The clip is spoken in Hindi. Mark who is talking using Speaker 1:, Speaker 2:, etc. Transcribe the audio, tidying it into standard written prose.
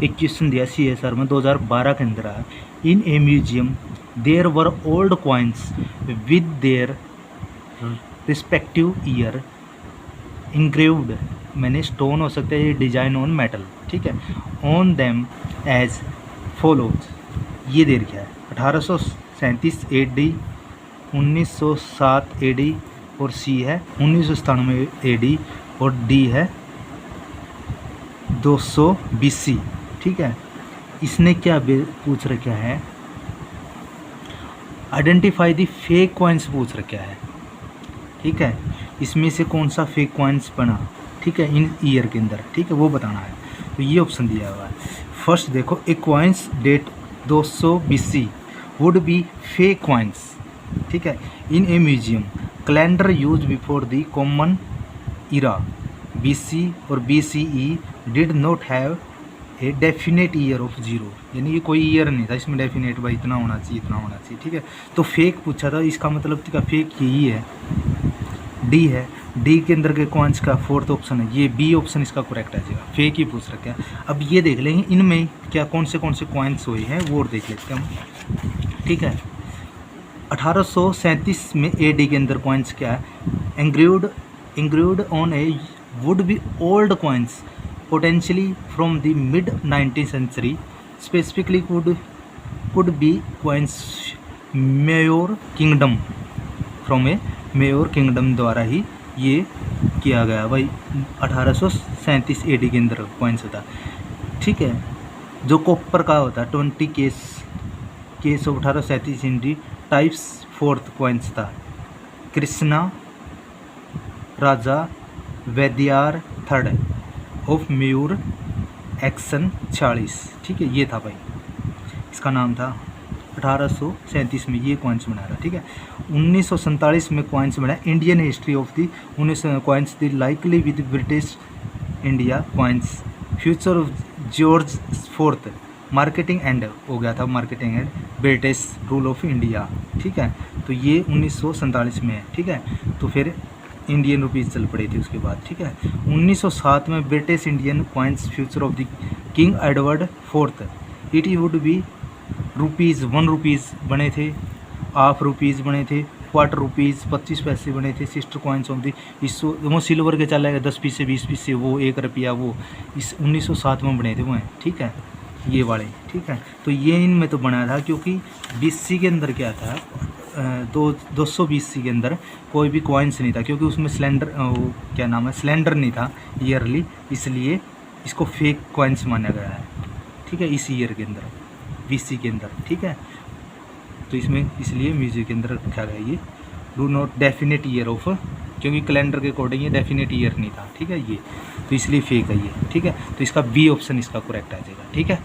Speaker 1: एक क्वेश्चन दिया CSR में 2012 के अंदर है, in a museum there were old coins with their respective year engraved, मैंने स्टोन हो सकता है ये डिजाइन ऑन मेटल, ठीक है, ऑन देम एज फॉलोज। ये दे रखा है 1837 AD, 1907 AD और C है 1997 AD और D है 200 BC, ठीक है। इसने क्या पूछ रखा है, आइडेंटिफाई द फेक कॉइन्स पूछ रखा है, ठीक है। इसमें से कौन सा फेक कॉइन्स बना, ठीक है, इन ईयर के अंदर, ठीक है, वो बताना है। तो ये ऑप्शन दिया हुआ है। फर्स्ट देखो, a coins date 200 BC would be fake coins, ठीक है, in a museum calendar use before the common era BC और BCE did not have a definite year of zero, यानी ये कोई ईयर नहीं था इसमें डेफिनेट भाई इतना होना चाहिए इतना होना चाहिए, ठीक है। तो फेक पूछा था, इसका मतलब ठीक है फेक यही है, डी है। डी के अंदर के कॉइन्स का फोर्थ ऑप्शन है, ये बी ऑप्शन इसका करेक्ट आ जाएगा, फेक ही पूछ रखा है। अब ये देख लेंगे इनमें क्या कौन से कॉइन्स हुए हैं वो देख लेते हैं हम, ठीक है। 1837 में AD के अंदर कॉइन्स क्या है, engraved on A would be old coins potentially from the mid 19th century, specifically could be coins Mayor Kingdom, from a Mayor Kingdom द्वारा ही ये किया गया भाई। 1837 AD के अंदर कॉइन्स होता, ठीक है। जो कॉपर का होता 20 केस ऑफ 1837 इंडी टाइप्स फोर्थ कॉइन्स था, कृष्णा राजा वैद्यार थर्ड ऑफ मयूर एक्शन 46, ठीक है, ये था भाई, इसका नाम था। 1837 में ये कॉइन्स बनाया था, ठीक है। 1947 में कॉइन्स बनाया, Indian history of the 19 coins the likely with British India coins, future of George fourth, marketing and हो गया था, marketing and British rule of India, ठीक है। तो ये 1947 में है, ठीक है। तो फिर इंडियन रुपीज़ चल पड़ी थी उसके बाद, ठीक है। 1907 में British Indian coins, future of the king Edward fourth, it would be rupees 1 rupees बने थे, हाफ रुपीज़ बने थे, क्वार्टर रुपीज़ 25 पैसे बने थे, सिस्टर कॉइन्स ऑफ द इसो वो सिल्वर के चलेगा 10 पैसे 20 पैसे, वो 1 रुपया, वो इस 1907 में बने थे वो हैं, ठीक है, ये वाले, ठीक है। तो ये इनमें तो बना था क्योंकि BC के अंदर क्या था, 200 BC के अंदर कोई भी कॉइन्स नहीं था, क्योंकि उसमें सिलेंडर वो क्या नाम है सिलेंडर नहीं था ईयरली, इसलिए इसको फेक कॉइन्स माना गया है, ठीक है, इस ईयर के अंदर BC के अंदर, ठीक है। तो इसमें इसलिए म्यूजियम के अंदर रखा गया ये do not definite year of, क्योंकि कैलेंडर के अकॉर्डिंग ये डेफिनेट ईयर नहीं था, ठीक है, ये तो इसलिए फेक है ये, ठीक है। तो इसका बी ऑप्शन इसका करेक्ट आ जाएगा, ठीक है।